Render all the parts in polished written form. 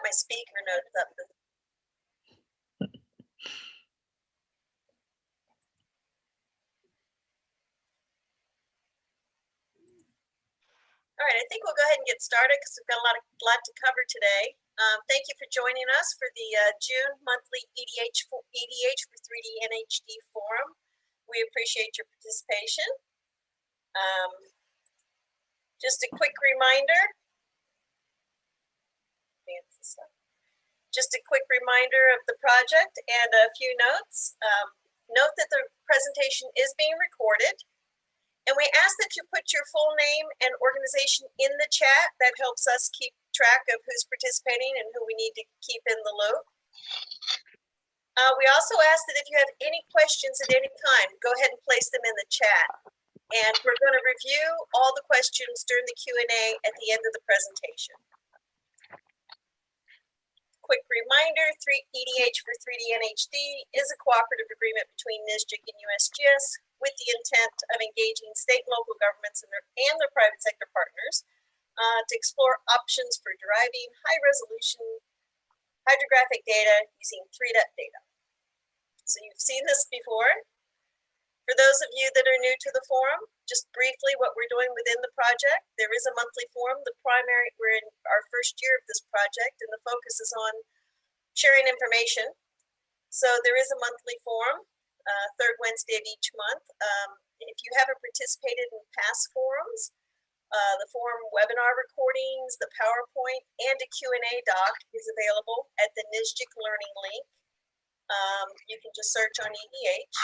my speaker notes up. All right, I think we'll go ahead and get started because we've got a lot to cover today. Thank you for joining us for the June monthly EDH for 3D NHD forum. We appreciate your participation. Just a quick reminder. Just a quick reminder of the project and a few notes. Note that the presentation is being recorded. And we ask that you put your full name and organization in the chat. That helps us keep track of who's participating and who we need to keep in the loop. We also ask that if you have any questions at any time, go ahead and place them in the chat. And we're going to review all the questions during the Q&A at the end of the presentation. Quick reminder, EDH for 3D NHD is a cooperative agreement between NSGIC and USGS with the intent of engaging state and local governments and their private sector partners to explore options for deriving high-resolution hydrographic data using 3D data. So you've seen this before. For those of you that are new to the forum, just briefly what we're doing within the project, there is a monthly forum. We're in our first year of this project and the focus is on sharing information. So there is a monthly forum, third Wednesday of each month. If you haven't participated in past forums, the forum webinar recordings, the PowerPoint, and a Q&A doc is available at the NSGIC Learning link. You can just search on EDH.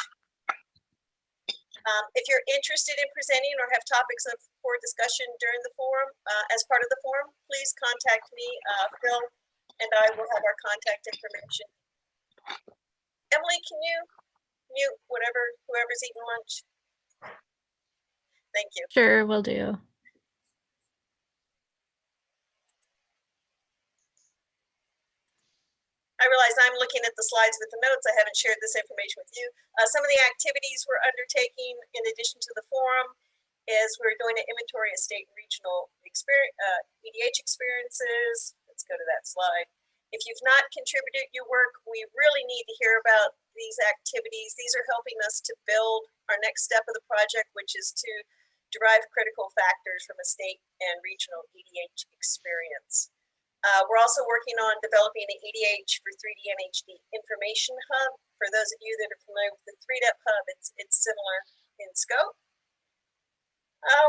If you're interested in presenting or have topics for discussion during the forum, as part of the forum, please contact me, Phil, and I will have our contact information. Emily, can you mute whoever's eating lunch? Thank you. Sure, will do. I realize I'm looking at the slides with the notes. I haven't shared this information with you. Some of the activities we're undertaking in addition to the forum is we're doing an inventory of state and regional EDH experiences. Let's go to that slide. If you've not contributed your work, we really need to hear about these activities. These are helping us to build our next step of the project, which is to derive critical factors from a state and regional EDH experience. We're also working on developing an EDH for 3D NHD information hub. For those of you that are familiar with the 3D hub, it's similar in scope.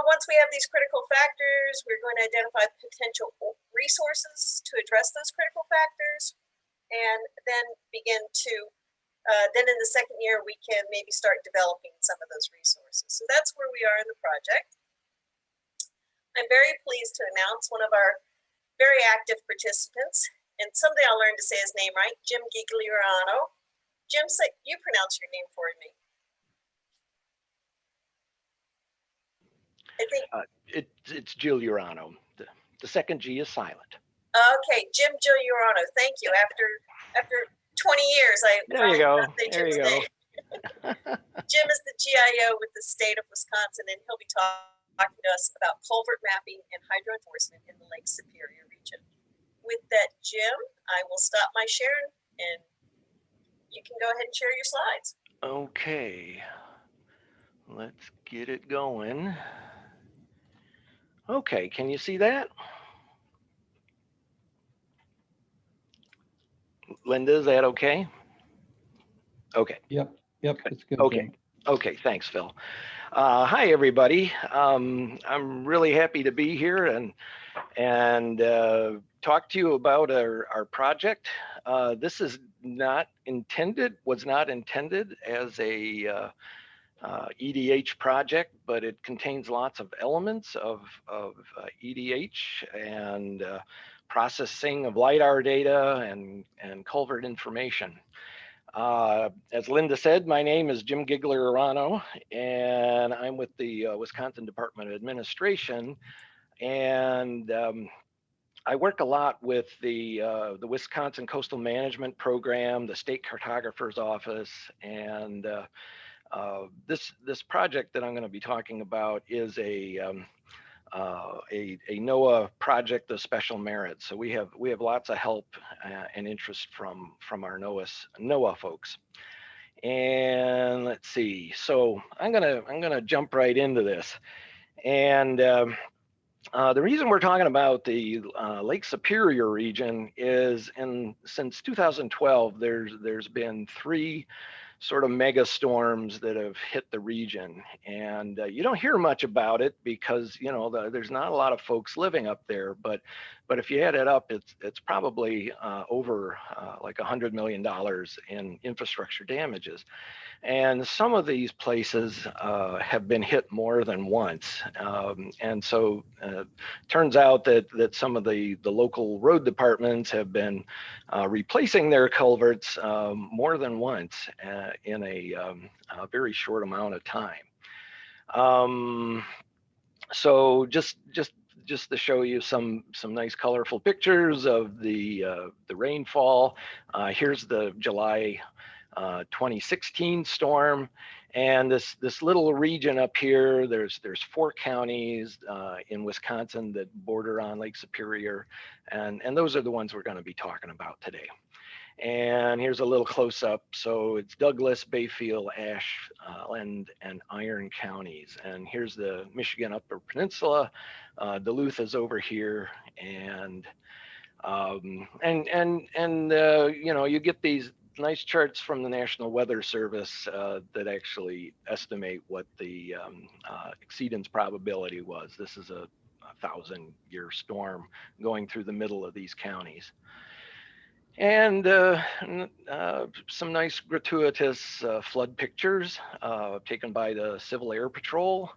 Once we have these critical factors, we're going to identify potential resources to address those critical factors, and then begin to, then in the second year, we can maybe start developing some of those resources. So that's where we are in the project. I'm very pleased to announce one of our very active participants, and someday I'll learn to say his name right, Jim Gigliorano. Jim, you pronounce your name for me. I think it's Giuliano. The second G is silent. Okay, Jim Giuliano. Thank you. After 20 years, there you go. There you go. Jim is the GIO with the state of Wisconsin, and he'll be talking to us about culvert mapping and hydro enforcement in the Lake Superior region. With that, Jim, I will stop my sharing and you can go ahead and share your slides. Okay, let's get it going. Okay, can you see that? Linda, is that okay? Okay. Yep, it's good. Okay. Jim. Okay, thanks, Phil. Hi, everybody. I'm really happy to be here and talk to you about our project. This is was not intended as a EDH project, but it contains lots of elements of EDH and processing of LiDAR data and culvert information. As Linda said, my name is Jim Gigliorano, and I'm with the Wisconsin Department of Administration. And I work a lot with the Wisconsin Coastal Management Program, the State Cartographer's Office, and this project that I'm going to be talking about is a a NOAA project of special merit. So we have lots of help and interest from our NOAA folks. And let's see. So I'm gonna jump right into this. And the reason we're talking about the Lake Superior region is, since 2012, there's been 3 sort of mega storms that have hit the region, and you don't hear much about it because there's not a lot of folks living up there. But if you add it up, it's probably over like $100 million in infrastructure damages. And some of these places have been hit more than once. And so turns out that some of the local road departments have been replacing their culverts more than once in a very short amount of time. So just to show you some nice colorful pictures of the rainfall. Here's the July 2016 storm, and this little region up here, there's 4 counties in Wisconsin that border on Lake Superior, and those are the ones we're going to be talking about today. And here's a little close up. So it's Douglas, Bayfield, Ashland, and Iron counties. And here's the Michigan Upper Peninsula. Duluth is over here, and you get these nice charts from the National Weather Service that actually estimate what the exceedance probability was. This is a 1,000-year storm going through the middle of these counties. And some nice gratuitous flood pictures taken by the Civil Air Patrol.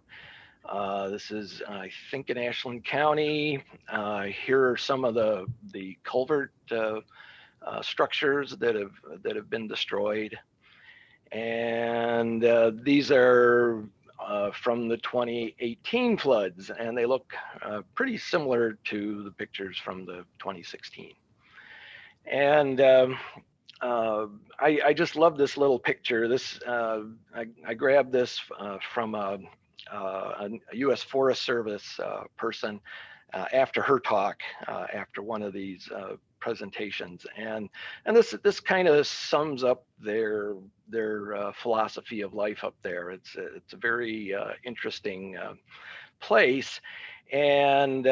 This is, I think, in Ashland County. Here are some of the culvert structures that have been destroyed, and these are from the 2018 floods, and they look pretty similar to the pictures from the 2016. And I just love this little picture. This I grabbed this from a U.S. Forest Service person after her talk, after one of these presentations, and this kind of sums up their philosophy of life up there. It's a very interesting place, and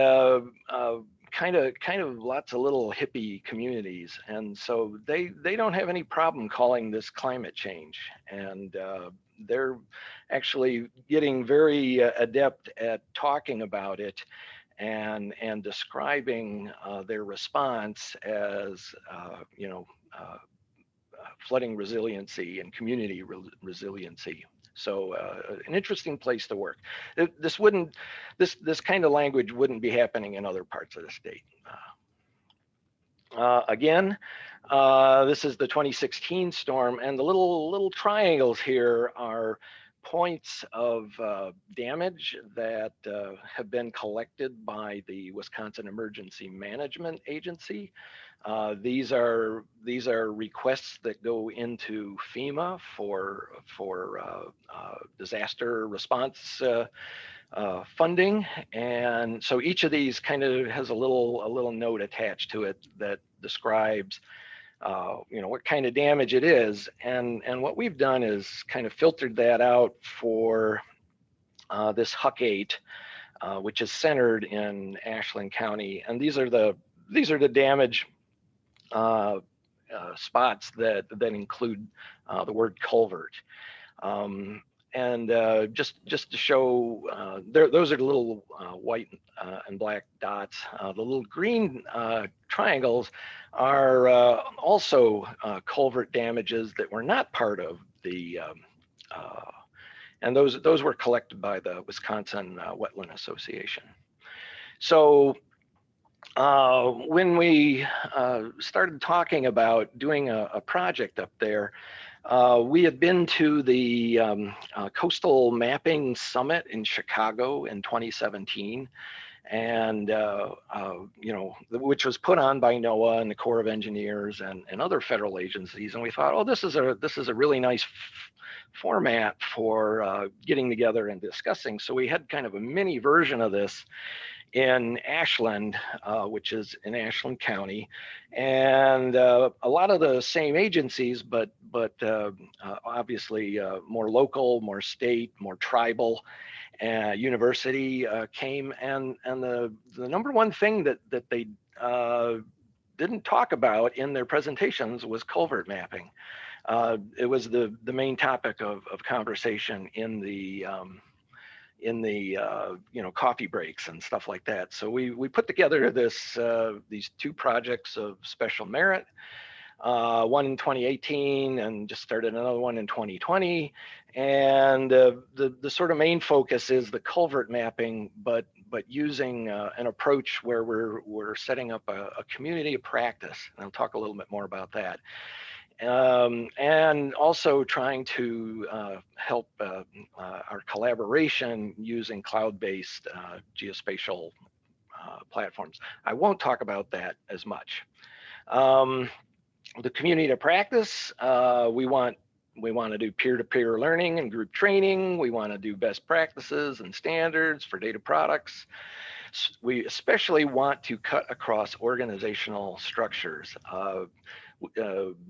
kind of lots of little hippie communities, and so they don't have any problem calling this climate change, and they're actually getting very adept at talking about it and describing their response as flooding resiliency and community resiliency. So an interesting place to work. This kind of language wouldn't be happening in other parts of the state. Again, this is the 2016 storm, and the little triangles here are points of damage that have been collected by the Wisconsin Emergency Management Agency. These are requests that go into FEMA for disaster response funding, and so each of these kind of has a little note attached to it that describes what kind of damage it is, and what we've done is kind of filtered that out for this Huck 8, which is centered in Ashland County, and these are the damage spots that include the word culvert. And just to show, those are the little white and black dots. The little green triangles are also culvert damages that were not part of the, and those were collected by the Wisconsin Wetland Association. So when we started talking about doing a project up there, we had been to the Coastal Mapping Summit in Chicago in 2017. and which was put on by NOAA and the Corps of Engineers and other federal agencies. And we thought, oh, this is a really nice format for getting together and discussing. So we had kind of a mini version of this in Ashland, which is in Ashland County, and a lot of the same agencies, but obviously more local, more state, more tribal. University came, and the number one thing that they didn't talk about in their presentations was culvert mapping. It was the main topic of conversation in the coffee breaks and stuff like that. So we put together these two projects of special merit, one in 2018 and just started another one in 2020. And the sort of main focus is the culvert mapping, but using an approach where we're setting up a community of practice. And I'll talk a little bit more about that. And also trying to help our collaboration using cloud-based geospatial platforms. I won't talk about that as much. The community of practice, we want to do peer-to-peer learning and group training. We want to do best practices and standards for data products. We especially want to cut across organizational structures.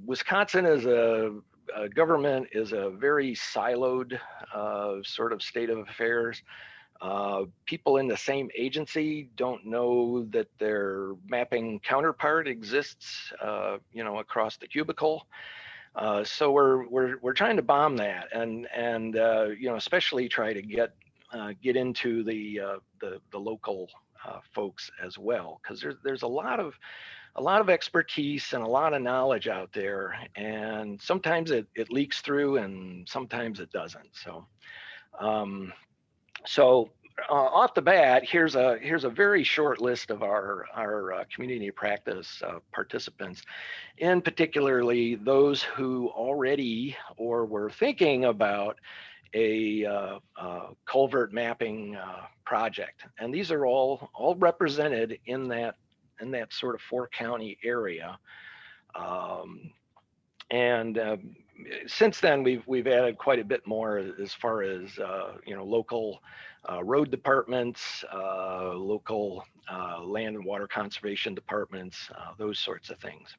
Wisconsin as a government is a very siloed sort of state of affairs. People in the same agency don't know that their mapping counterpart exists, across the cubicle. So we're trying to bomb that, and especially try to get into the local folks as well, because there's a lot of expertise and a lot of knowledge out there, and sometimes it leaks through and sometimes it doesn't. So off the bat, here's a very short list of our community practice participants, and particularly those who already or were thinking about a culvert mapping project. And these are all represented in that sort of 4-county area. Since then, we've added quite a bit more as far as local road departments, local land and water conservation departments, those sorts of things.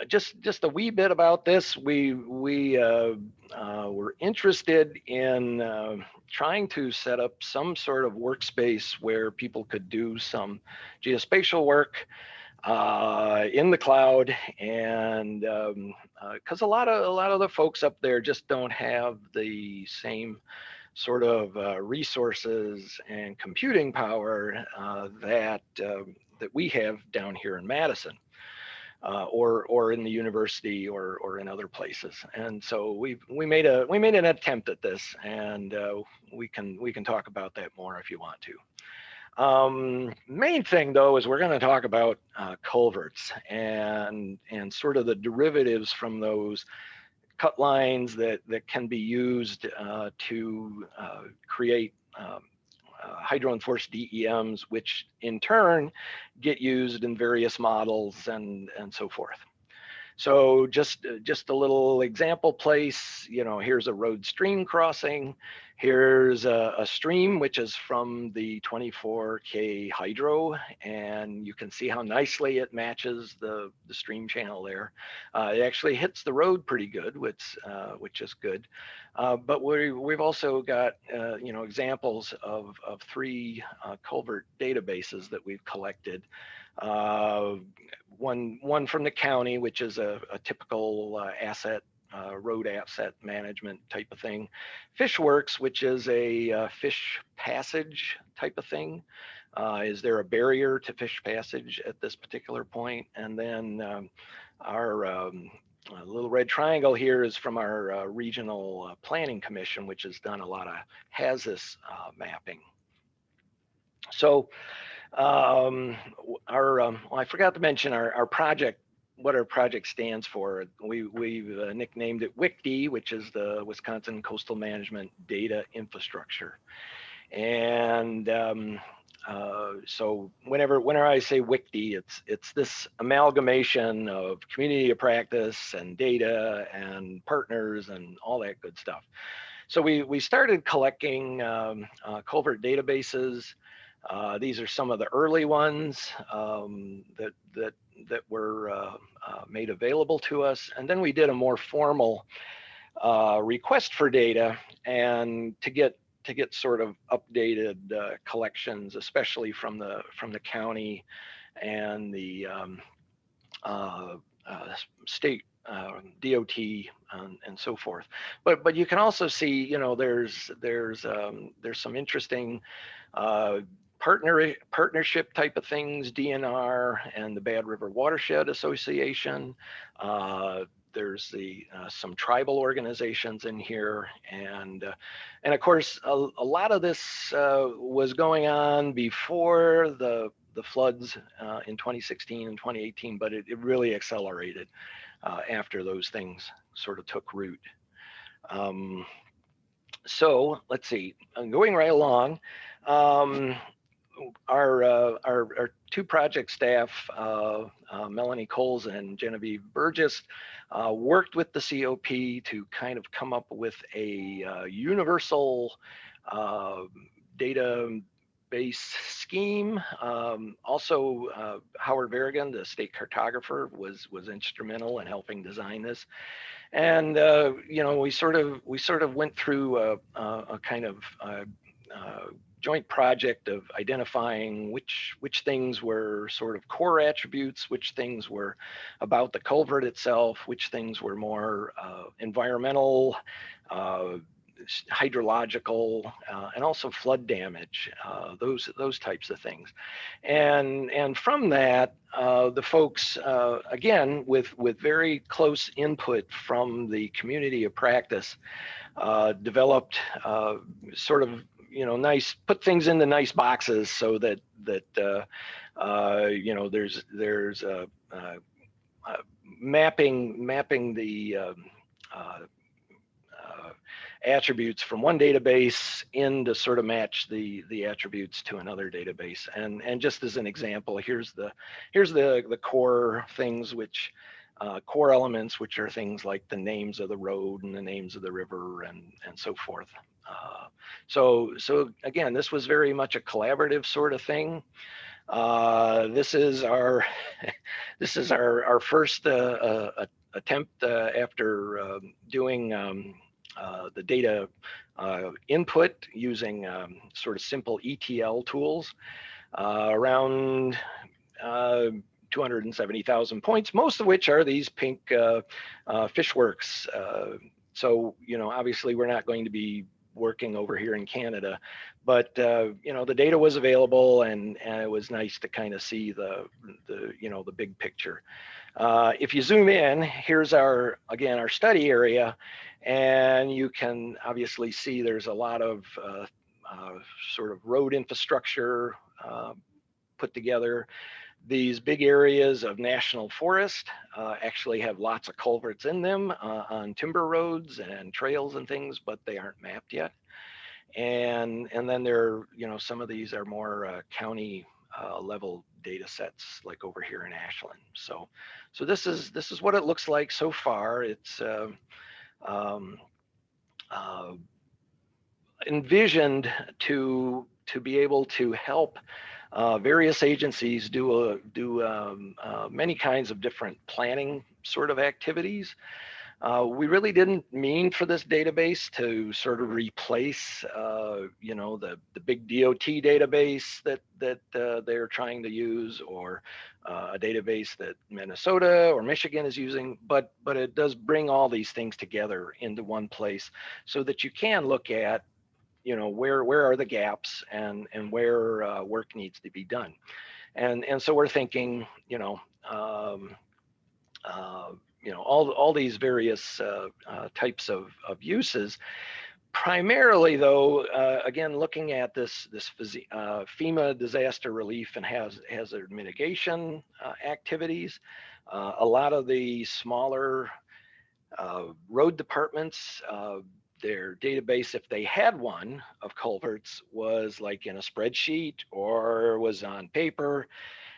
Just a wee bit about this. We were interested in trying to set up some sort of workspace where people could do some geospatial work in the cloud, and because a lot of the folks up there just don't have the same sort of resources and computing power that we have down here in Madison. Or in the university or in other places. And so we made an attempt at this, and we can talk about that more if you want to. Main thing though is we're going to talk about culverts and sort of the derivatives from those cut lines that can be used to create hydro-enforced DEMs, which in turn get used in various models and so forth. So just a little example place, here's a road stream crossing. Here's a stream, which is from the 24K hydro, and you can see how nicely it matches the stream channel there. It actually hits the road pretty good, which is good. But we've also got examples of 3 culvert databases that we've collected. One from the county, which is a typical road asset management type of thing. Fishworks, which is a fish passage type of thing. Is there a barrier to fish passage at this particular point? And then our little red triangle here is from our regional planning commission, which has done a lot of HAZIS mapping. So I forgot to mention our project, what our project stands for. We've nicknamed it WICD, which is the Wisconsin Coastal Management Data Infrastructure. And so whenever I say WICD, it's this amalgamation of community of practice and data and partners and all that good stuff. So we started collecting culvert databases. These are some of the early ones that were made available to us, and then we did a more formal request for data and to get sort of updated collections, especially from the county and the state DOT and so forth. But you can also see, you know, there's some interesting partnership type of things, DNR and the Bad River Watershed Association. There's some tribal organizations in here, and of course a lot of this was going on before the floods in 2016 and 2018, but it really accelerated after those things sort of took root. So let's see, going right along. Our two project staff, Melanie Coles and Genevieve Burgess, worked with the COP to kind of come up with a universal database scheme. Also, Howard Berrigan, the state cartographer, was instrumental in helping design this. And you know, we sort of went through a kind of joint project of identifying which things were sort of core attributes, which things were about the culvert itself, which things were more environmental, hydrological, and also flood damage, those types of things. And from that, the folks, again, with very close input from the community of practice, developed sort of, you know, put things into nice boxes so that you know, there's mapping the attributes from one database in to sort of match the attributes to another database. And just as an example, here's the core things, which core elements, which are things like the names of the road and the names of the river and so forth. So again, this was very much a collaborative sort of thing. This is our first attempt after doing the data input using sort of simple ETL tools, around 270,000 points, most of which are these pink Fishworks. So, you know, obviously we're not going to be working over here in Canada, but you know, the data was available, and it was nice to kind of see the you know, the big picture. If you zoom in, here's our study area, and you can obviously see there's a lot of sort of road infrastructure put together. These big areas of national forest actually have lots of culverts in them on timber roads and trails and things, but they aren't mapped yet. And then there, you know, some of these are more county level data sets, like over here in Ashland. So this is what it looks like so far. It's envisioned to be able to help various agencies do many kinds of different planning sort of activities. We really didn't mean for this database to sort of replace, you know, the big DOT database that they're trying to use, or a database that Minnesota or Michigan is using, but it does bring all these things together into one place so that you can look at, you know, where are the gaps and where work needs to be done. And so we're thinking, you know, all these various types of uses. Primarily, though, again, looking at this FEMA disaster relief and hazard mitigation activities. A lot of the smaller road departments their database, if they had one of culverts, was like in a spreadsheet or was on paper.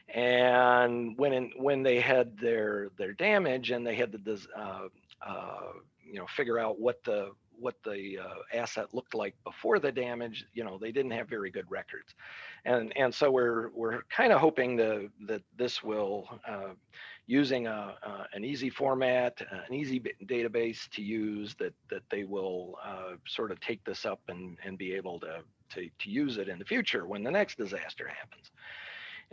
And when they had their damage and they had to figure out what the asset looked like before the damage, they didn't have very good records. And so we're kind of hoping that this will, using an easy format, an easy database to use, that they will sort of take this up and be able to use it in the future when the next disaster happens.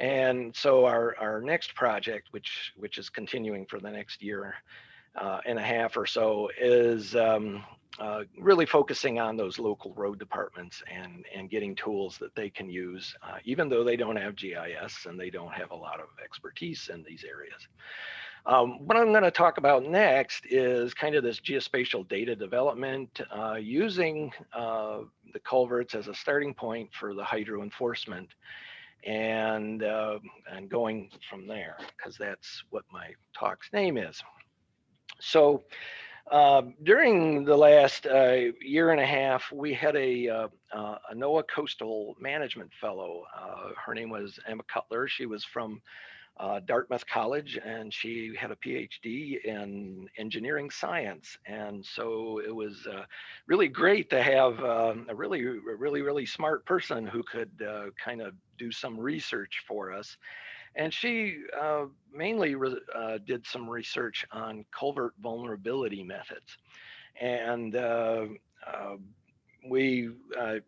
And so our next project, which is continuing for the next year and a half or so, is really focusing on those local road departments and getting tools that they can use, even though they don't have GIS and they don't have a lot of expertise in these areas. What I'm going to talk about next is kind of this geospatial data development, using the culverts as a starting point for the hydro enforcement, and going from there, because that's what my talk's name is. So during the last year and a half, we had a NOAA Coastal Management Fellow. Her name was Emma Cutler. She was from Dartmouth College, and she had a PhD in engineering science. And so it was really great to have a really smart person who could kind of do some research for us. And she mainly did some research on culvert vulnerability methods. And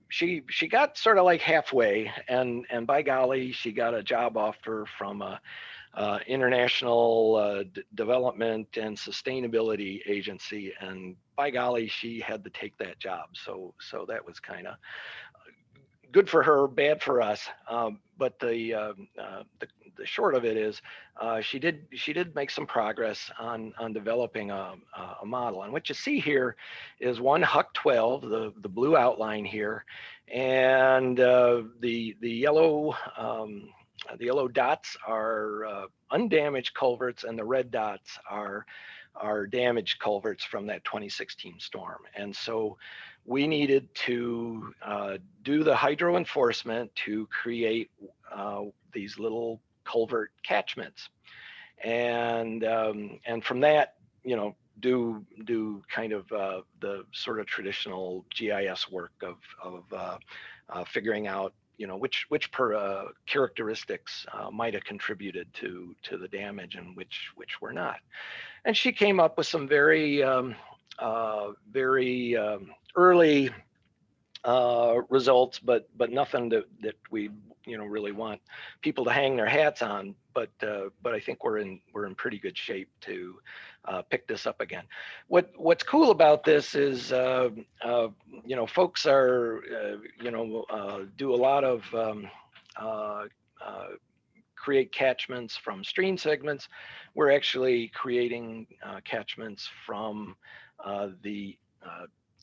she got sort of like halfway, and by golly, she got a job offer from a international development and sustainability agency, and by golly, she had to take that job. So that was kind of good for her, bad for us. But the short of it is, she did make some progress on developing a model. And what you see here is one Huck 12, the blue outline here, and the yellow dots are undamaged culverts, and the red dots are damaged culverts from that 2016 storm. And so we needed to do the hydro enforcement to create these little culvert catchments, and from that, do kind of the sort of traditional GIS work of figuring out which characteristics might have contributed to the damage and which were not. And she came up with some very early results, but nothing that we really want people to hang their hats on. But I think we're in pretty good shape to pick this up again. What's cool about this is folks are do a lot of create catchments from stream segments. We're actually creating catchments from the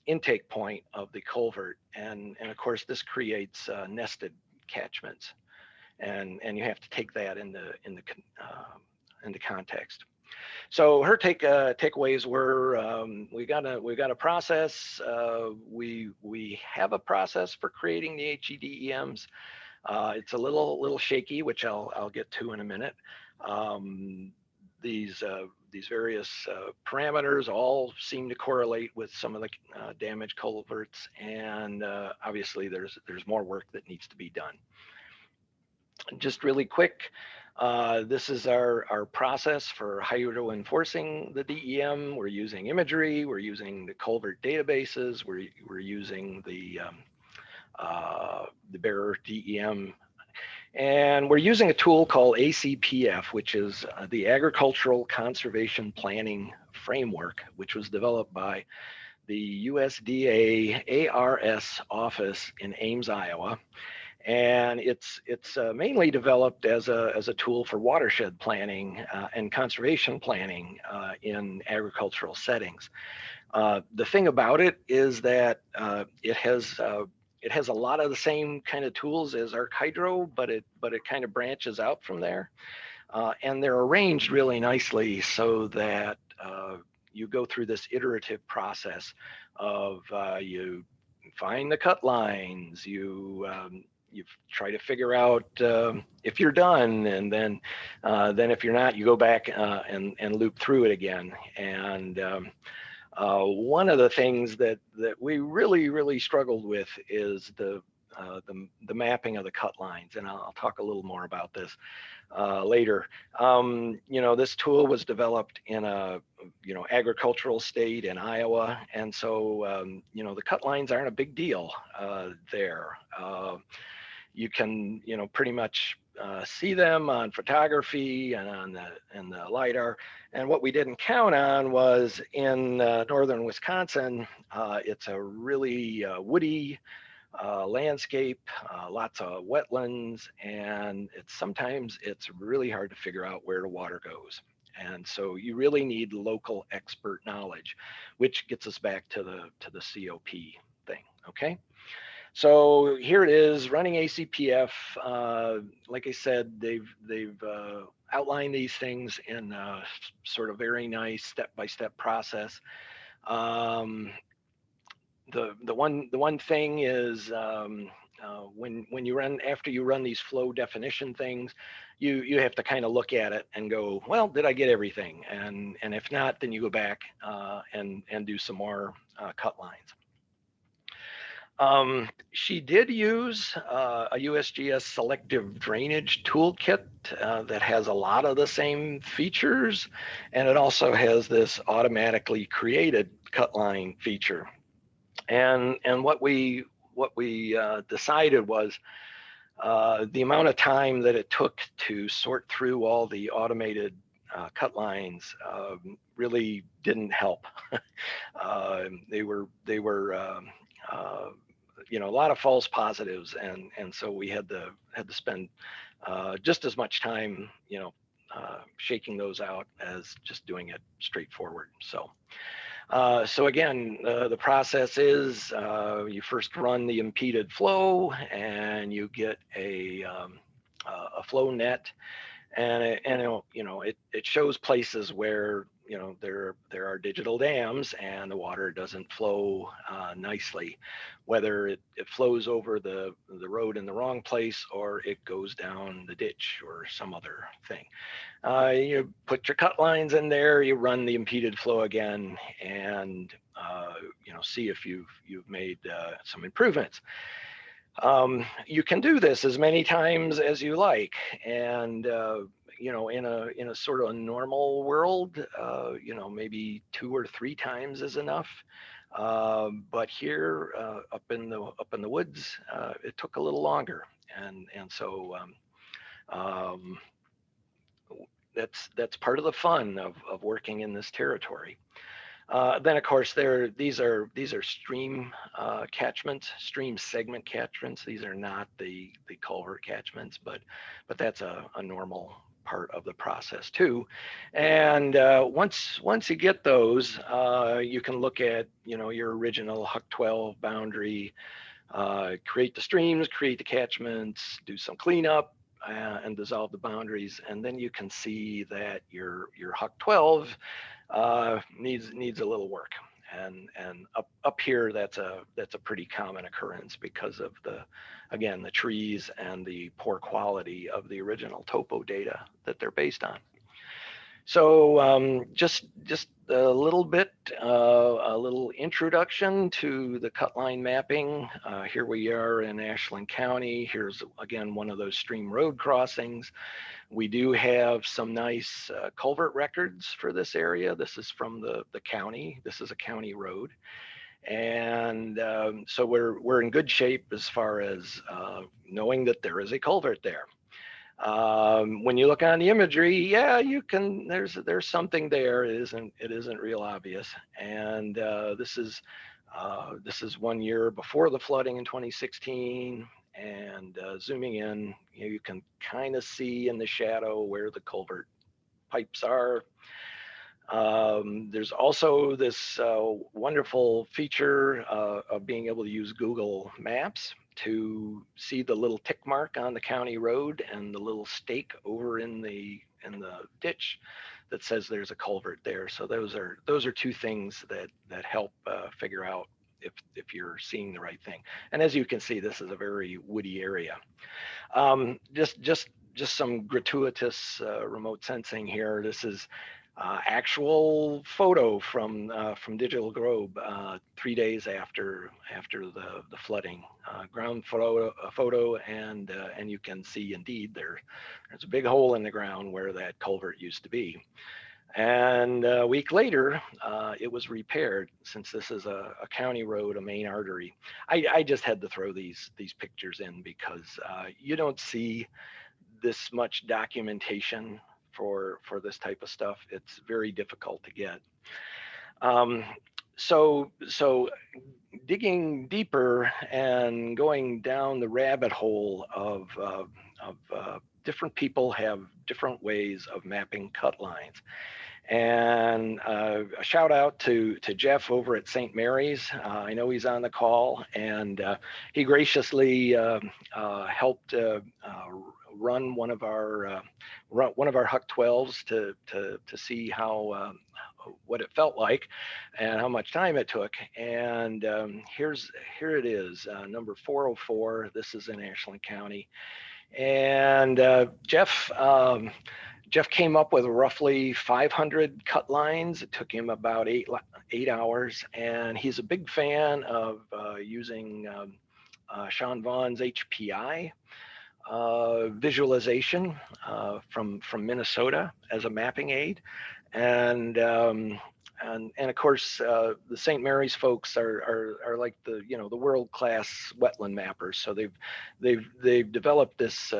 intake point of the culvert, and of course this creates nested catchments, and you have to take that into context. So her takeaways were, we got a process. We have a process for creating the HEDEMs. It's a little shaky, which I'll get to in a minute. These various parameters all seem to correlate with some of the damaged culverts, and obviously there's more work that needs to be done. Just really quick, this is our process for hydro enforcing the DEM. We're using imagery, we're using the culvert databases, we're using the bearer DEM, and we're using a tool called ACPF, which is the Agricultural Conservation Planning Framework, which was developed by the USDA ARS office in Ames, Iowa. And it's mainly developed as a tool for watershed planning and conservation planning in agricultural settings. The thing about it is that it has a lot of the same kind of tools as ArcHydro, but it kind of branches out from there, and they're arranged really nicely so that you go through this iterative process of you find the cut lines, you try to figure out if you're done, and then if you're not, you go back and loop through it again. And one of the things that we really struggled with is the mapping of the cut lines, and I'll talk a little more about this later. This tool was developed in a agricultural state in Iowa, and so the cut lines aren't a big deal there. You can pretty much see them on photography and on the LiDAR. And what we didn't count on was in northern Wisconsin, it's a really woody landscape, lots of wetlands, and sometimes it's really hard to figure out where the water goes. And so you really need local expert knowledge, which gets us back to the COP thing. Okay. So here it is, running ACPF. Like I said, they've outlined these things in a sort of very nice step-by-step process. The one thing is when you run, after you run these flow definition things, you have to kind of look at it and go, well, did I get everything? And if not, then you go back and do some more cut lines. She did use a USGS selective drainage toolkit that has a lot of the same features, and it also has this automatically created cut line feature. And what we decided was the amount of time that it took to sort through all the automated cut lines really didn't help. They were a lot of false positives, and so we had to spend just as much time shaking those out as just doing it straightforward. So again, the process is you first run the impeded flow, and you get a flow net, and it shows places where there are digital dams and the water doesn't flow nicely, whether it flows over the road in the wrong place or it goes down the ditch or some other thing. You put your cut lines in there, you run the impeded flow again, and see if you've made some improvements. You can do this as many times as you like, and in a sort of a normal world, maybe 2 or 3 times is enough. But here, up in the woods, it took a little longer, and so that's part of the fun of working in this territory. Then of course these are stream catchments, stream segment catchments. These are not the culvert catchments, but that's a normal part of the process too. And once you get those, you can look at your original HUC 12 boundary, create the streams, create the catchments, do some cleanup, and dissolve the boundaries, and then you can see that your HUC 12 needs a little work. And up here, that's a pretty common occurrence because of the trees and the poor quality of the original topo data that they're based on. So just a little bit, a little introduction to the cut line mapping. Here we are in Ashland County. Here's again one of those stream road crossings. We do have some nice culvert records for this area. This is from the county. This is a county road. And so we're in good shape as far as knowing that there is a culvert there. When you look on the imagery, yeah, you can. There's something there. It isn't real obvious. And this is 1 year before the flooding in 2016. And zooming in, you can kind of see in the shadow where the culvert pipes are. There's also this wonderful feature of being able to use Google Maps to see the little tick mark on the county road and the little stake over in the the ditch that says there's a culvert there. So those are two things that help figure out if you're seeing the right thing. And as you can see, this is a very woody area. Just some gratuitous remote sensing here. This is actual photo from Digital Globe 3 days after the flooding. Ground photo, and you can see indeed there's a big hole in the ground where that culvert used to be. And a week later, it was repaired. Since this is a county road, a main artery, I just had to throw these pictures in because you don't see this much documentation for this type of stuff. It's very difficult to get. So digging deeper and going down the rabbit hole of different people have different ways of mapping cut lines. And a shout out to Jeff over at St. Mary's. I know he's on the call, and he graciously helped run one of our Huck 12s to see how what it felt like and how much time it took. And here it is, number 404. This is in Ashland County, and Jeff came up with roughly 500 cut lines. It took him about eight hours, and he's a big fan of using Sean Vaughn's HPI visualization from Minnesota as a mapping aid. And of course, the St. Mary's folks are like the the world-class wetland mappers. So they've developed this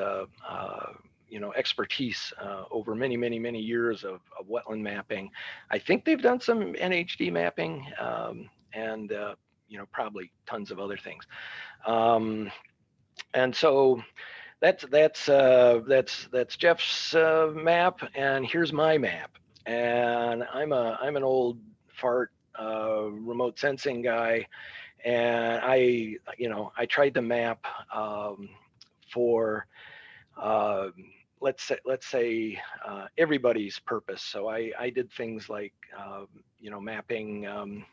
expertise over many years of wetland mapping. I think they've done some NHD mapping, and probably tons of other things. And so that's Jeff's map, and here's my map. And I'm an old fart remote sensing guy, and I tried to map for let's say everybody's purpose. So I did things like mapping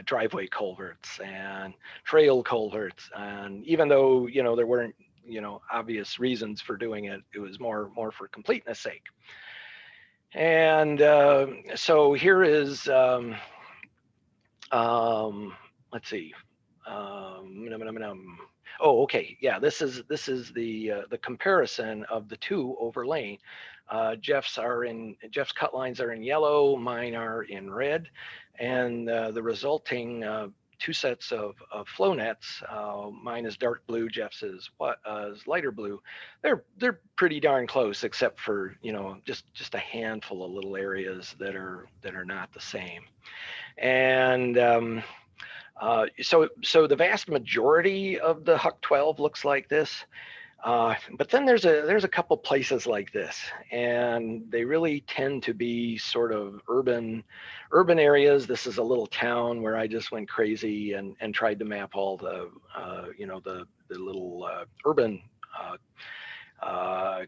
driveway culverts and trail culverts, and even though there weren't obvious reasons for doing it, it was more for completeness sake. And so here is let's see. Oh, okay. Yeah, this is the comparison of the two overlaying. Jeff's cut lines are in yellow, mine are in red, and the resulting two sets of flow nets. Mine is dark blue, Jeff's is lighter blue. They're pretty darn close, except for just a handful of little areas that are not the same. And so the vast majority of the Huck 12 looks like this. But then there's a couple places like this, and they really tend to be sort of urban areas. This is a little town where I just went crazy and tried to map all the the little urban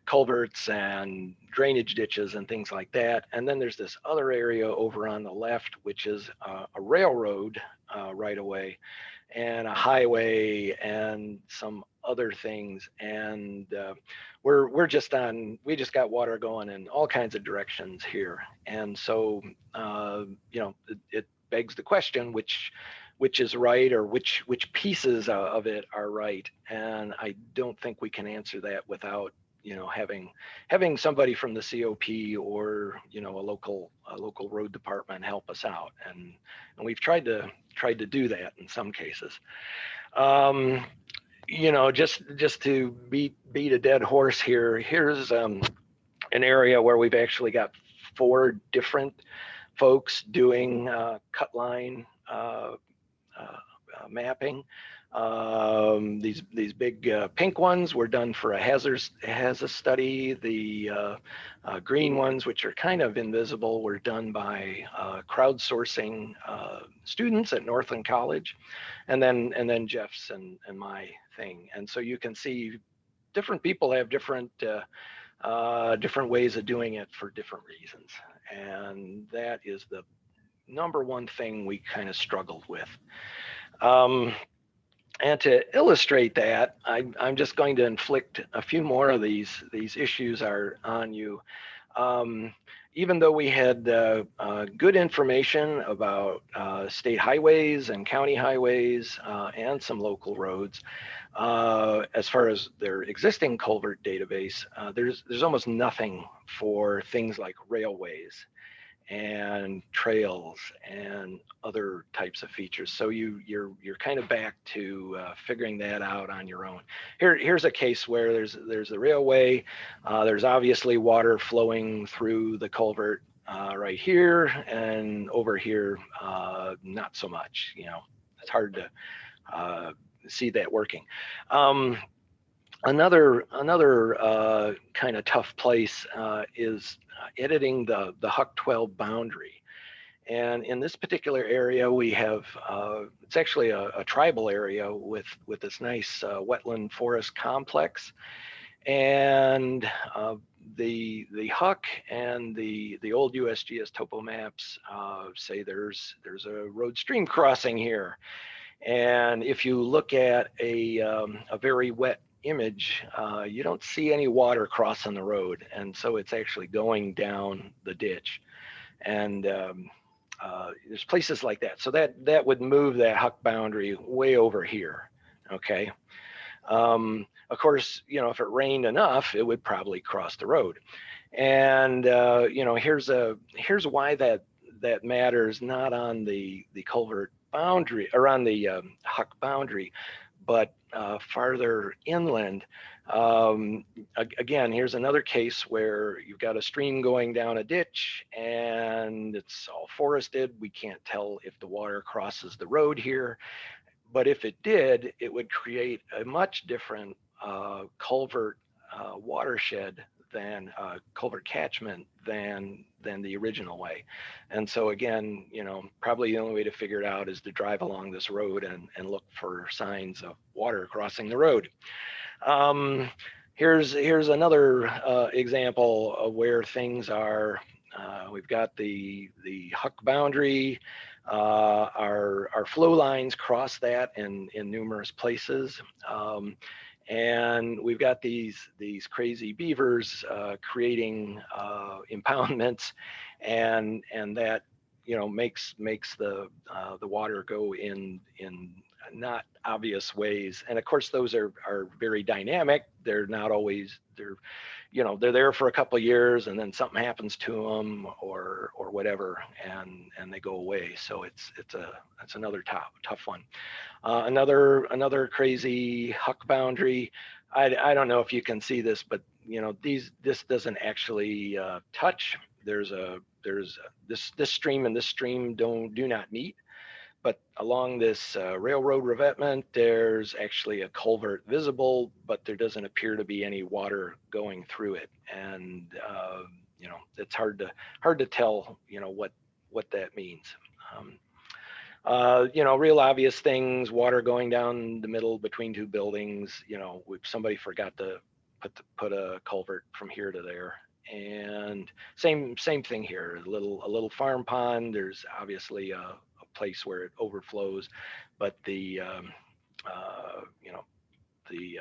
culverts and drainage ditches and things like that. And then there's this other area over on the left, which is a railroad right away, and a highway and some other things. And we just got water going in all kinds of directions here. And so it begs the question, which is right, or which pieces of it are right. And I don't think we can answer that without having somebody from the COP or a local road department help us out, and we've tried to do that in some cases. Just to beat a dead horse here, here's an area where we've actually got 4 different folks doing cut line mapping. These big pink ones were done for a hazard study. The green ones, which are kind of invisible, were done by crowdsourcing students at Northland College, and then Jeff's and my thing. And so you can see different people have different different ways of doing it for different reasons. And that is the number one thing we kind of struggled with. And to illustrate that, I'm just going to inflict a few more of these issues are on you. Even though we had good information about state highways and county highways and some local roads, as far as their existing culvert database, there's almost nothing for things like railways and trails and other types of features. So you're kind of back to figuring that out on your own. Here's a case where there's a railway. There's obviously water flowing through the culvert right here, and over here, not so much. You know, it's hard to see that working. Another kind of tough place is editing the Huck 12 boundary. And in this particular area, we have, it's actually a tribal area with this nice wetland forest complex. And the Huck and the old USGS topo maps say there's a road stream crossing here. And if you look at a very wet image, you don't see any water crossing the road. And so it's actually going down the ditch. And there's places like that. So that would move that Huck boundary way over here, okay? Of course, you know, if it rained enough, it would probably cross the road. And, you know, here's why that matters, not on the culvert boundary, or on the Huck boundary, but farther inland. Again, here's another case where you've got a stream going down a ditch and it's all forested. We can't tell if the water crosses the road here, but if it did, it would create a much different culvert watershed than culvert catchment than the original way. And so again, you know, probably the only way to figure it out is to drive along this road and look for signs of water crossing the road. Here's another example of where things are. We've got the Huck boundary. Our flow lines cross that in numerous places. And we've got these crazy beavers creating impoundments, and that, you know, makes the water go in not obvious ways. And of course, those are very dynamic. They're not always, you know, they're there for a couple of years and then something happens to them or whatever, and they go away. So it's another tough one. Another crazy Huck boundary. I don't know if you can see this, but you know, this doesn't actually touch. There's this stream and this stream do not meet. But along this railroad revetment, there's actually a culvert visible, but there doesn't appear to be any water going through it. And you know, it's hard to tell, you know, what that means. You know, real obvious things: water going down the middle between two buildings. You know, somebody forgot to put a culvert from here to there. And same thing here. A little farm pond. There's obviously a place where it overflows, but the you know, the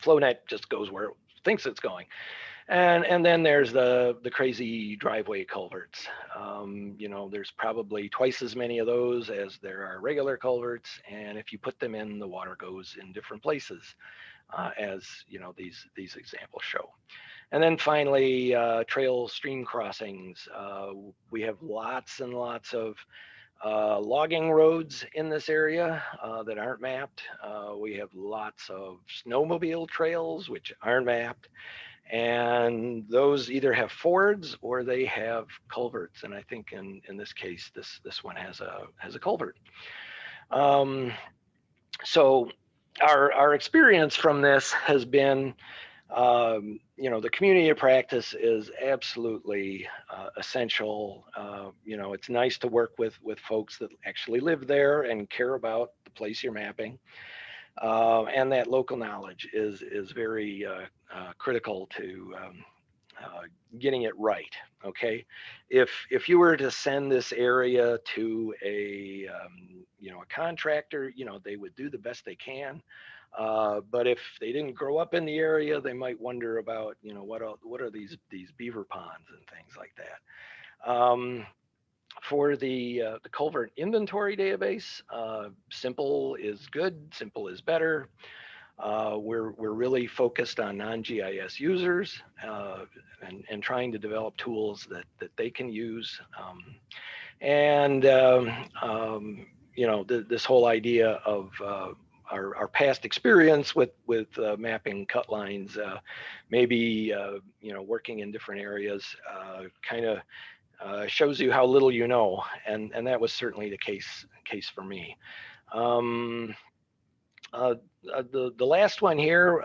flow net just goes where it thinks it's going. And then there's the crazy driveway culverts. You know, there's probably twice as many of those as there are regular culverts, and if you put them in, the water goes in different places, as you know, these examples show. And then finally, trail stream crossings. We have lots and lots of logging roads in this area that aren't mapped. We have lots of snowmobile trails which aren't mapped, and those either have fords or they have culverts. And I think in this case, this one has a culvert. So our experience from this has been, you know, the community of practice is absolutely essential. You know, it's nice to work with folks that actually live there and care about the place you're mapping. And that local knowledge is very critical to getting it right. Okay, if you were to send this area to a a contractor, they would do the best they can. But if they didn't grow up in the area, they might wonder about what are these beaver ponds and things like that. For the culvert inventory database, simple is good, simple is better. We're really focused on non-GIS users and trying to develop tools that they can use. This whole idea of our past experience with mapping cut lines, maybe working in different areas, kind of shows you how little you know, and that was certainly the case for me. The last one here,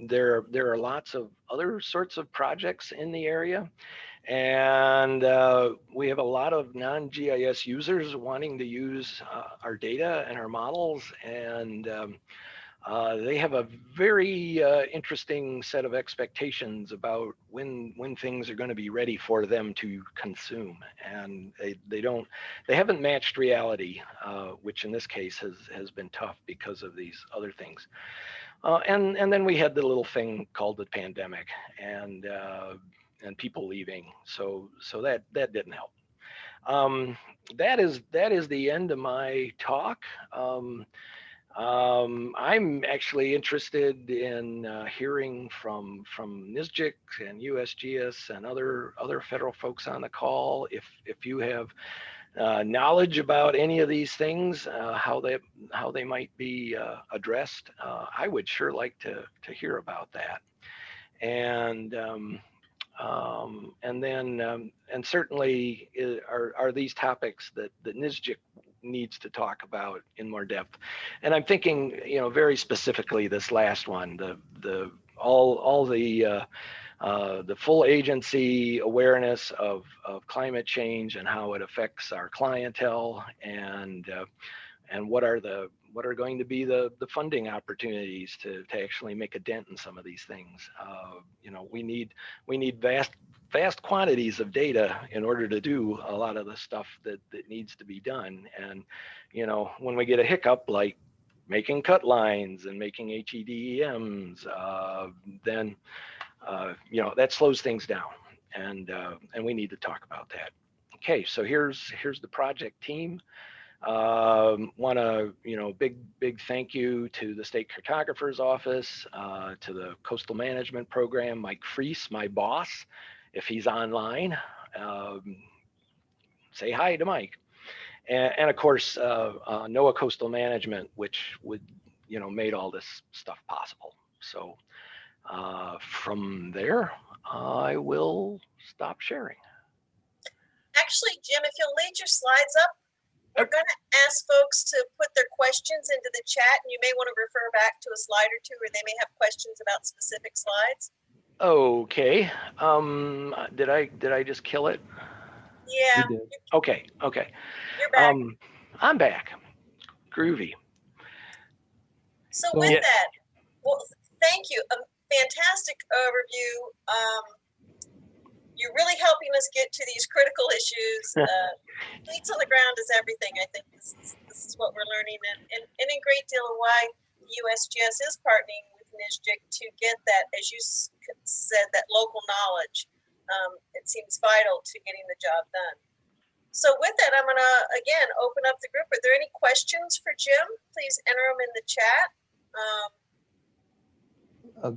there are lots of other sorts of projects in the area, and we have a lot of non-GIS users wanting to use our data and our models, and they have a very interesting set of expectations about when things are going to be ready for them to consume, and they haven't matched reality, which in this case has been tough because of these other things. And then we had the little thing called the pandemic, and people leaving, so that didn't help. That is the end of my talk. I'm actually interested in hearing from NSGIC and USGS and other federal folks on the call. If you have knowledge about any of these things, how they might be addressed, I would sure like to hear about that. And certainly are these topics that NSGIC needs to talk about in more depth. And I'm thinking, very specifically this last one, the full agency awareness of climate change and how it affects our clientele, and what are going to be the funding opportunities to actually make a dent in some of these things. We need vast quantities of data in order to do a lot of the stuff that needs to be done. And when we get a hiccup like making cut lines and making HEDEMs, then that slows things down, and we need to talk about that. Okay, so here's the project team. Want to big thank you to the state cartographer's office, to the coastal management program, Mike Freese, my boss, if he's online. Say hi to Mike, and of course NOAA Coastal Management, which made all this stuff possible. So from there, I will stop sharing. Actually, Jim, if you'll lead your slides up, we're going to ask folks to put their questions into the chat, and you may want to refer back to a slide or two, or they may have questions about specific slides. Okay. Did I just kill it? Yeah. Okay. You're back. I'm back. Groovy. So with that, well, thank you. A fantastic overview. You're really helping us get to these critical issues. Boots on the ground is everything. I think this is what we're learning, and a great deal of why the USGS is partnering with NSGIC to get that, as you said, that local knowledge. It seems vital to getting the job done. So with that, I'm going to, again, open up the group. Are there any questions for Jim? Please enter them in the chat.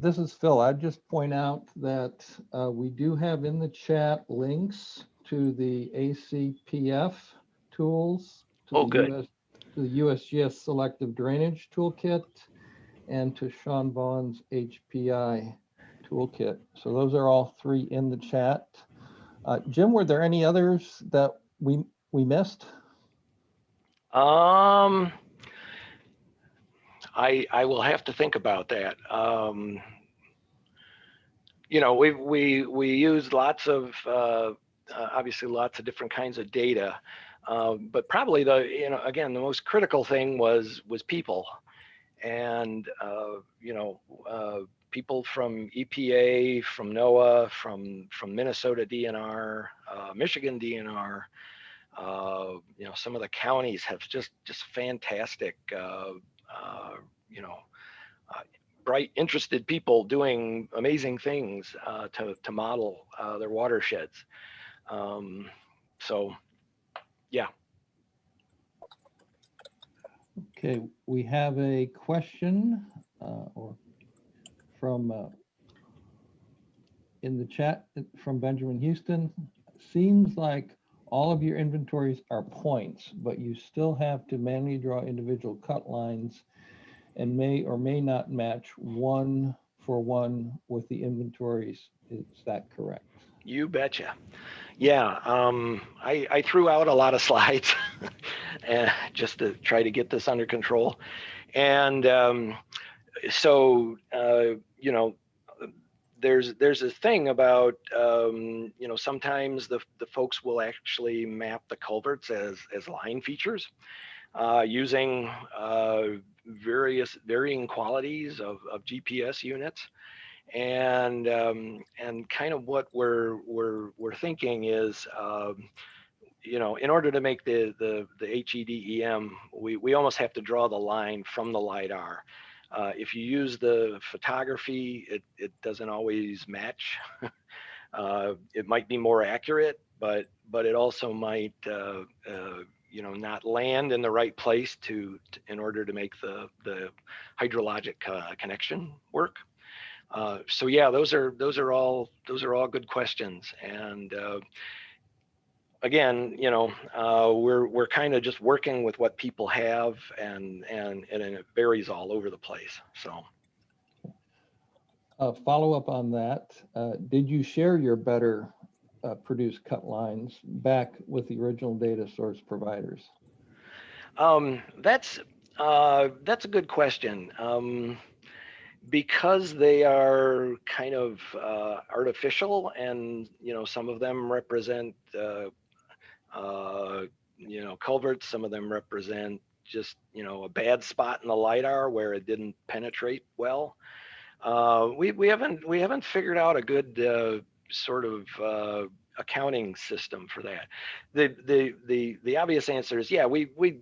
This is Phil. I'd just point out that we do have in the chat links to the ACPF tools, to the USGS Selective Drainage Toolkit, and to Sean Vaughn's HPI Toolkit. So those are all three in the chat. Jim, were there any others that we missed? I will have to think about that. We used lots of obviously lots of different kinds of data, but probably the most critical thing was people, and people from EPA, from NOAA, from Minnesota DNR, Michigan DNR. Some of the counties have just fantastic, bright, interested people doing amazing things to model their watersheds. So, yeah. Okay, we have a question from in the chat from Benjamin Houston. Seems like all of your inventories are points, but you still have to manually draw individual cut lines and may or may not match one for one with the inventories. Is that correct? You betcha. Yeah, I threw out a lot of slides just to try to get this under control. And so, there's a thing about, sometimes the folks will actually map the culverts as line features using varying qualities of GPS units. And kind of what we're thinking is, in order to make the HEDEM, we almost have to draw the line from the LiDAR. If you use the photography, it doesn't always match. It might be more accurate, but it also might not land in the right place in order to make the hydrologic connection work. So yeah, those are all good questions. And again, we're kind of just working with what people have, and it varies all over the place. So. Follow up on that. Did you share your better produced cut lines back with the original data source providers? That's a good question. Because they are kind of artificial, and some of them represent culverts, some of them represent just a bad spot in the LiDAR where it didn't penetrate well. We haven't figured out a good sort of accounting system for that. The obvious answer is, yeah, we'd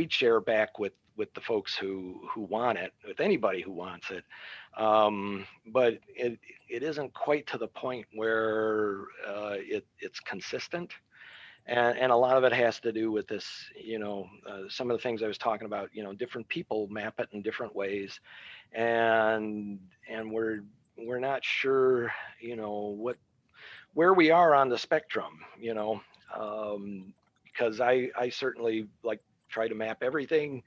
share back with the folks who want it, with anybody who wants it. But it isn't quite to the point where it's consistent. And a lot of it has to do with this, some of the things I was talking about, different people map it in different ways. And we're not sure, where we are on the spectrum, because I certainly try to map everything,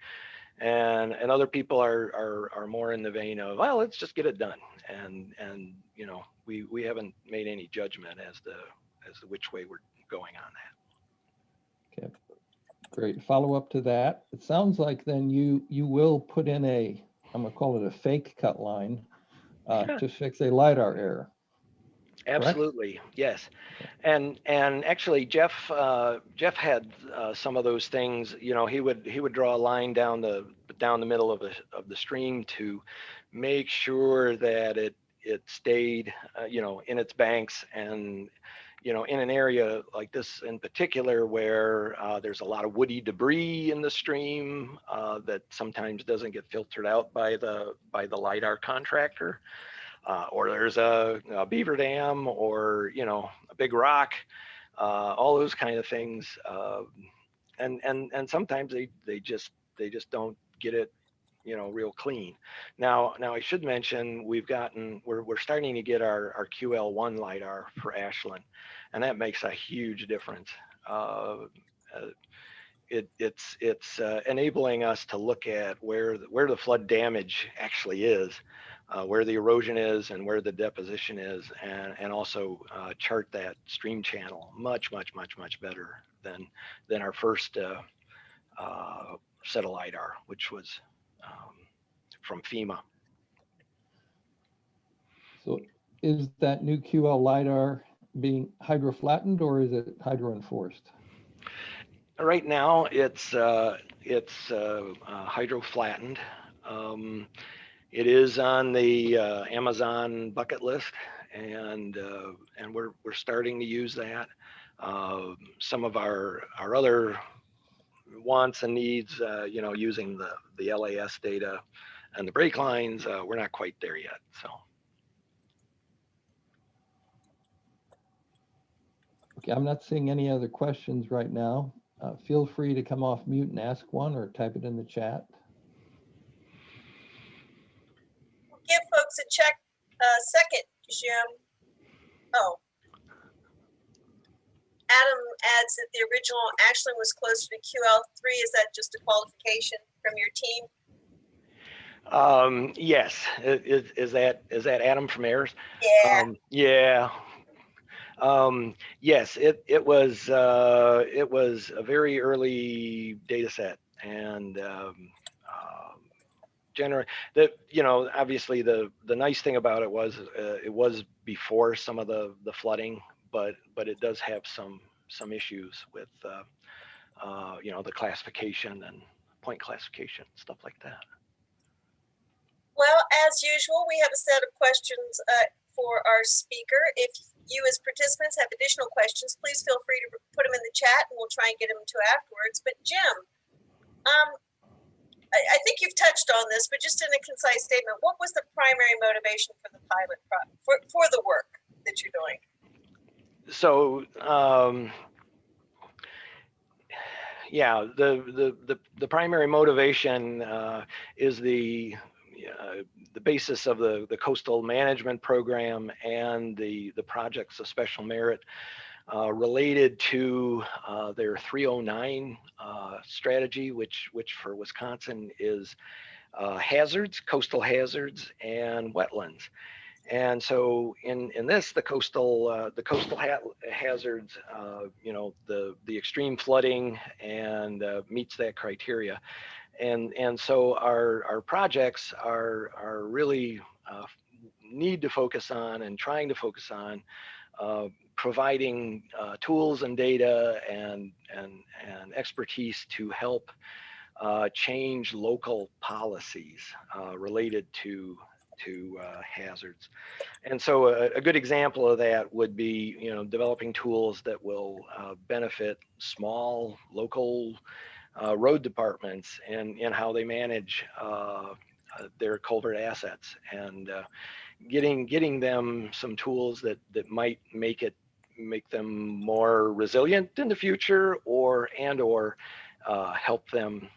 and other people are more in the vein of, well, let's just get it done. And we haven't made any judgment as to which way we're going on that. Okay, great. Follow up to that. It sounds like then you will put in I'm gonna call it a fake cut line to fix a LiDAR error. Absolutely, correct? Yes. And actually, Jeff had some of those things. He would draw a line down the middle of the stream to make sure that it stayed in its banks, and in an area like this in particular where there's a lot of woody debris in the stream that sometimes doesn't get filtered out by the LiDAR contractor. Or there's a beaver dam, or a big rock, all those kind of things, and sometimes they just don't get it real clean. Now I should mention we're starting to get our QL1 LiDAR for Ashland, and that makes a huge difference. It's enabling us to look at where the flood damage actually is, where the erosion is, and where the deposition is, and also chart that stream channel much better than our first set of LiDAR, which was from FEMA. So is that new QL LiDAR being hydro flattened, or is it hydro enforced? Right now, it's hydro flattened. It is on the Amazon bucket list, and we're starting to use that. Some of our other wants and needs, you know, using the LAS data and the break lines, we're not quite there yet. So. Okay, I'm not seeing any other questions right now. Feel free to come off mute and ask one or type it in the chat. Give folks a second, Jim. Oh. Adam adds that the original Ashland was closer to QL3. Is that just a qualification from your team? Yes. Is that Adam from AIRS? Yeah. Yeah. Yes, it was a very early data set, and you know, obviously the nice thing about it was before some of the flooding, but it does have some issues with you know, the classification and point classification, stuff like that. Well, as usual, we have a set of questions for our speaker. If you as participants have additional questions, please feel free to put them in the chat and we'll try and get them to afterwards. But Jim, I think you've touched on this, but just in a concise statement, what was the primary motivation for the pilot for the work that you're doing? So yeah, the primary motivation is the basis of the coastal management program and the projects of special merit related to their 309 strategy, which for Wisconsin is hazards, coastal hazards, and wetlands. And so in this, the coastal hazards, you know, the extreme flooding and meets that criteria. And so our projects are really need to focus on and trying to focus on providing tools and data and expertise to help change local policies related to hazards. And so a good example of that would be, you know, developing tools that will benefit small local road departments and how they manage their culvert assets, and getting them some tools that might make them more resilient in the future, or help them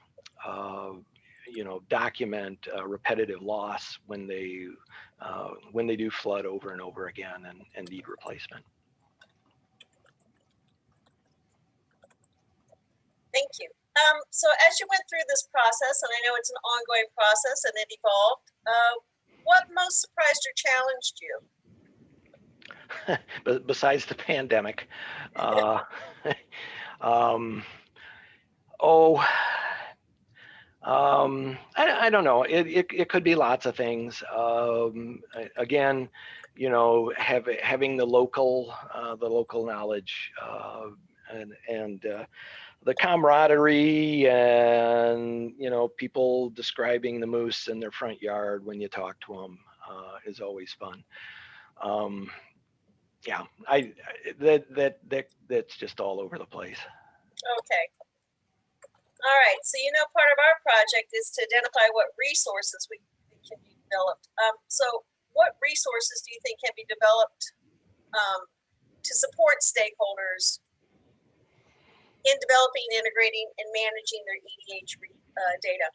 you know, document repetitive loss when they do flood over and over again and need replacement. Thank you. So as you went through this process, and I know it's an ongoing process and it evolved, what most surprised or challenged you? But besides the pandemic, I don't know. It could be lots of things. Again, you know, having the local knowledge and the camaraderie, and you know, people describing the moose in their front yard when you talk to them is always fun. Yeah, that's just all over the place. Okay. All right, so you know, part of our project is to identify what resources we can be developed. So what resources do you think can be developed to support stakeholders in developing, integrating, and managing their EDH data?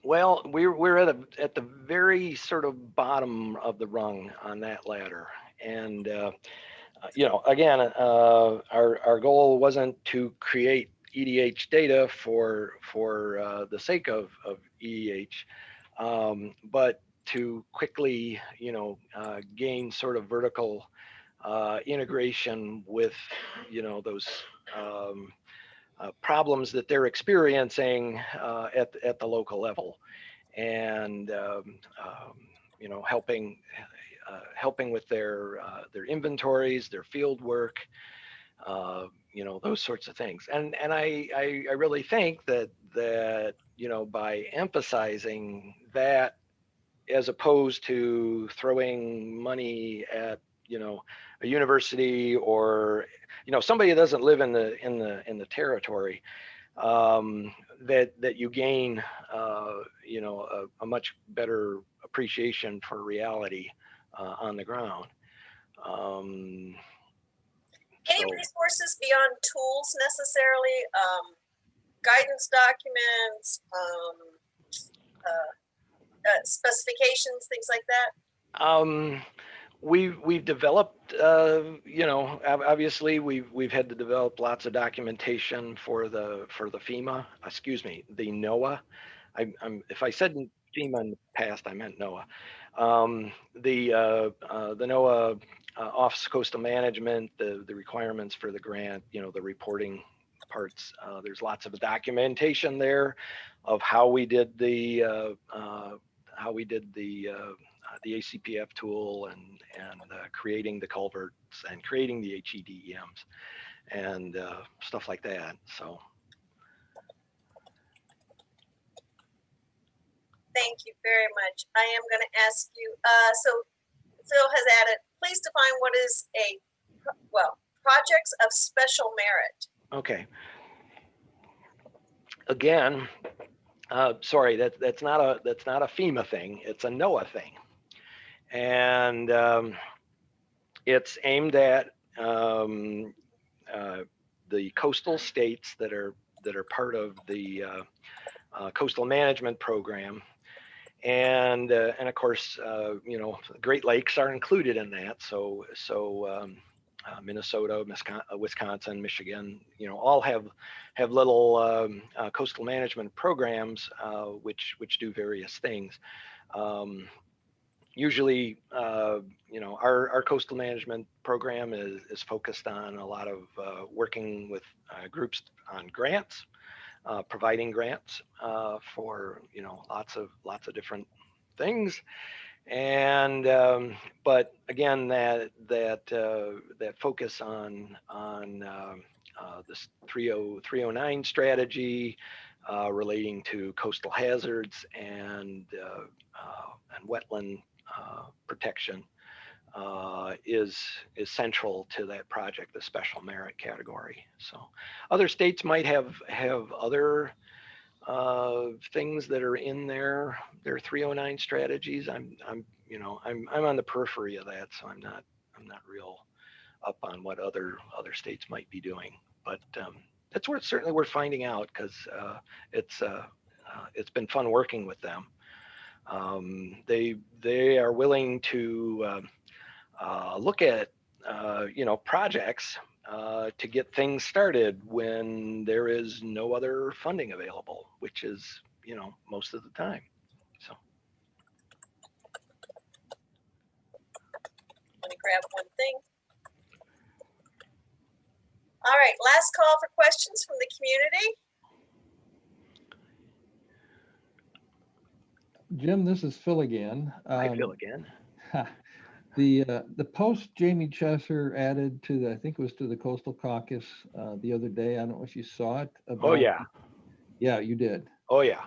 Well, we're at the very sort of bottom of the rung on that ladder, and you know, again, our goal wasn't to create EDH data for the sake of EDH, but to quickly, you know, gain sort of vertical integration with, you know, those problems that they're experiencing at the local level, and you know, helping with their inventories, their field work, you know, those sorts of things. And I really think that that, you know, by emphasizing that as opposed to throwing money at, you know, a university or, you know, somebody that doesn't live in the territory, that you gain, you know, a much better appreciation for reality on the ground. Any resources beyond tools necessarily? Guidance documents, specifications, things like that? We've developed, you know, obviously we've had to develop lots of documentation for the FEMA, excuse me, the NOAA. If I said FEMA in the past, I meant NOAA. The NOAA Office of Coastal Management, the requirements for the grant, you know, the reporting parts. There's lots of documentation there of how we did the ACPF tool and creating the culverts and creating the HEDEMs and stuff like that. So. Thank you very much. I am going to ask you, so Phil has added, please define what is projects of special merit. Okay. Again, sorry, that's not a FEMA thing. It's a NOAA thing, and it's aimed at the coastal states that are part of the coastal management program, and of course, you know, Great Lakes are included in that. So Minnesota, Wisconsin, Michigan, you know, all have little coastal management programs which do various things. Usually, you know, our coastal management program is focused on a lot of working with groups on grants, providing grants for, you know, lots of different things. And but again, that focus on this 309 strategy relating to coastal hazards and wetland protection is central to that project, the special merit category. So other states might have other things that are in their 309 strategies. I'm you know, I'm on the periphery of that, so I'm not real up on what other states might be doing. But that's certainly worth finding out, because it's been fun working with them. They are willing to look at you know, projects to get things started when there is no other funding available, which is, you know, most of the time. So Let me grab one thing. All right, last call for questions from the community. Jim, this is Phil again. Hi, Phil again. The post Jamie Chesser added to the, I think it was to the Coastal Caucus the other day. I don't know if you saw it. Oh yeah. Yeah, you did. Oh yeah.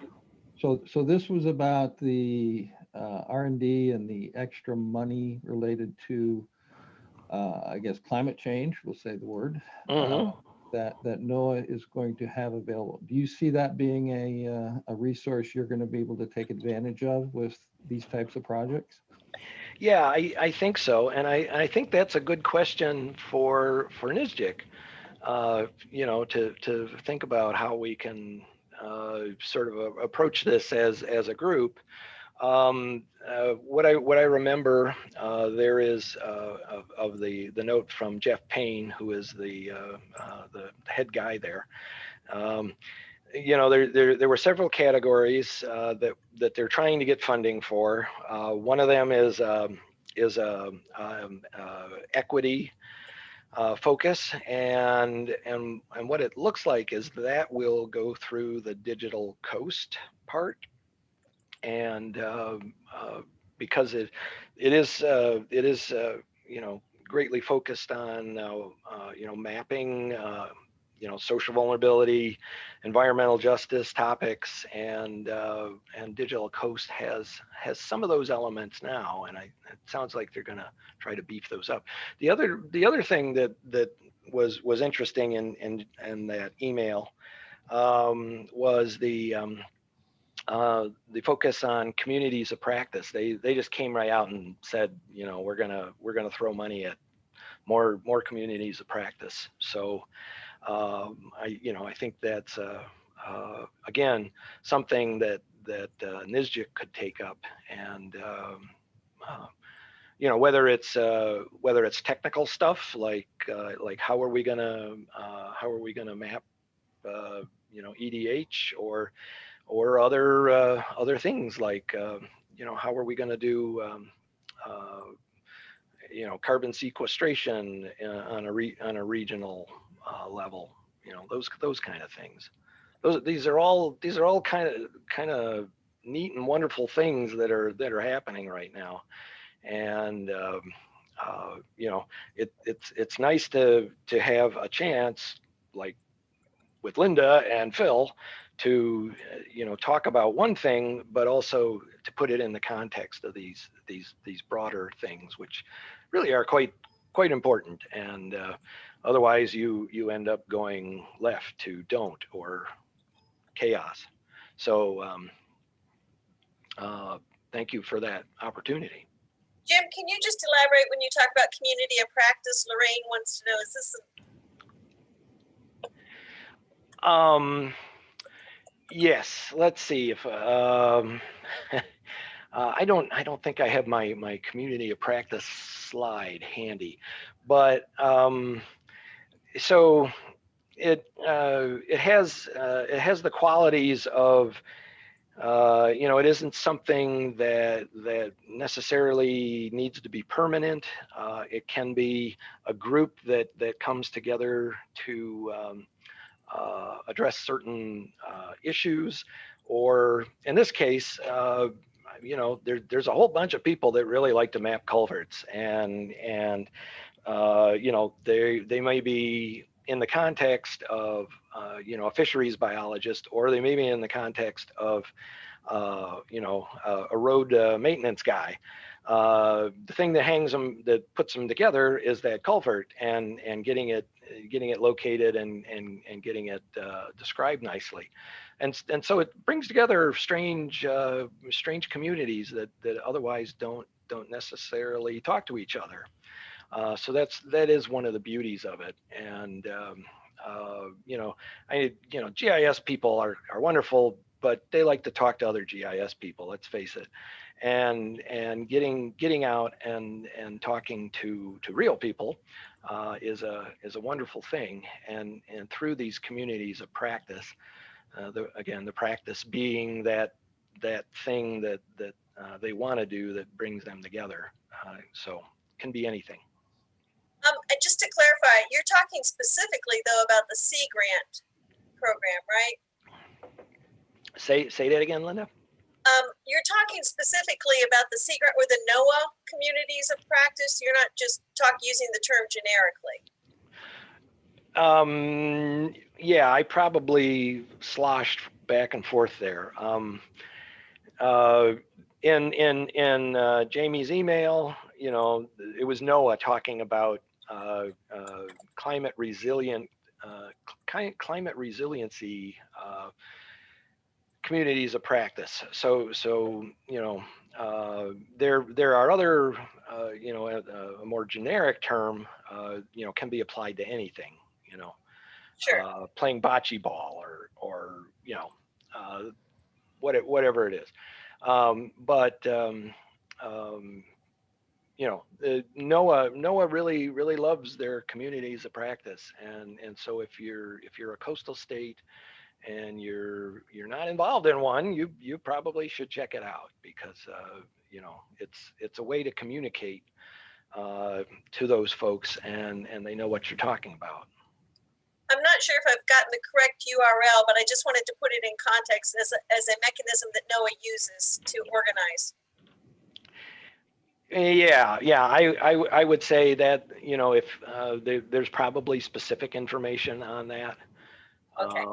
So this was about the R&D and the extra money related to, I guess, climate change. We'll say the word that NOAA is going to have available. Do you see that being a resource you're going to be able to take advantage of with these types of projects? Yeah, I think so, and I think that's a good question for NSGIC. You know, to think about how we can sort of approach this as a group. What I remember, there is of the note from Jeff Payne, who is the head guy there. You know, there were several categories that they're trying to get funding for. One of them is equity focus, and what it looks like is that will go through the digital coast part, and because it is you know, greatly focused on you know, mapping social vulnerability, environmental justice topics, and Digital Coast has some of those elements now, and it sounds like they're going to try to beef those up. The other thing that was interesting in that email was the focus on communities of practice. They just came right out and said, we're gonna throw money at more communities of practice. So I think that's again something that NSGIC could take up, and whether it's technical stuff like how are we gonna map EDH, or other things like how are we going to do carbon sequestration on a regional level, those kind of things. These are all kind of neat and wonderful things that are happening right now, and it's nice to have a chance, like with Linda and Phil, to talk about one thing, but also to put it in the context of these broader things, which really are quite important. And otherwise, you end up going left to don't, or chaos. So thank you for that opportunity. Jim, can you just elaborate when you talk about community of practice? Lorraine wants to know, is this yes, let's see if I don't think I have my community of practice slide handy, but so it has the qualities of it isn't something that necessarily needs to be permanent. It can be a group that comes together to address certain issues, or in this case, there's a whole bunch of people that really like to map culverts, and they may be in the context of a fisheries biologist, or they may be in the context of a road maintenance guy. The thing that puts them together is that culvert, and getting it located and getting it described nicely, and so it brings together strange communities that otherwise don't necessarily talk to each other. So that is one of the beauties of it. And GIS people are wonderful, but they like to talk to other GIS people, let's face it. And getting out and talking to real people is a wonderful thing. And through these communities of practice, the practice being that thing that they want to do that brings them together. So it can be anything. and just to clarify, you're talking specifically though about the Sea Grant program, right? Say that again, Linda. You're talking specifically about the Sea Grant or the NOAA communities of practice. You're not just using the term generically. Yeah, I probably sloshed back and forth there. In Jamie's email, it was NOAA talking about climate resiliency communities of practice. So there are other a more generic term can be applied to anything. Sure. Playing bocce ball or whatever it is. NOAA really loves their communities of practice, and so if you're a coastal state and you're not involved in one, you probably should check it out, because it's a way to communicate to those folks, and they know what you're talking about. I'm not sure if I've gotten the correct URL, but I just wanted to put it in context as a mechanism that NOAA uses to organize. Yeah, I would say that if there's probably specific information on that. Okay.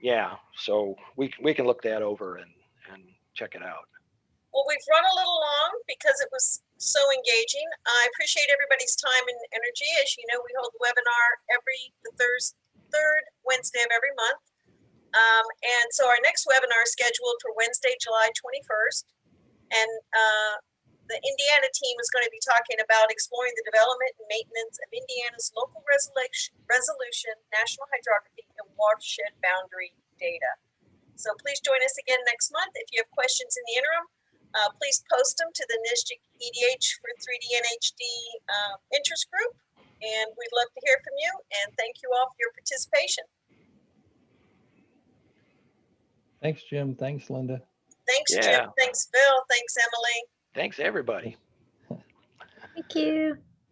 Yeah, so we can look that over and check it out. Well, we've run a little long because it was so engaging. I appreciate everybody's time and energy. As you know, we hold the webinar the third Wednesday of every month. And so our next webinar is scheduled for Wednesday, July 21st. And the Indiana team is going to be talking about exploring the development and maintenance of Indiana's local resolution, national hydrography, and watershed boundary data. So please join us again next month. If you have questions in the interim, please post them to the NSGIC EDH for 3D and HD interest group. And we'd love to hear from you. And thank you all for your participation. Thanks, Jim. Thanks, Linda. Thanks, Yeah. Jim. Thanks, Phil. Thanks, Emily. Thanks, everybody. Thank you.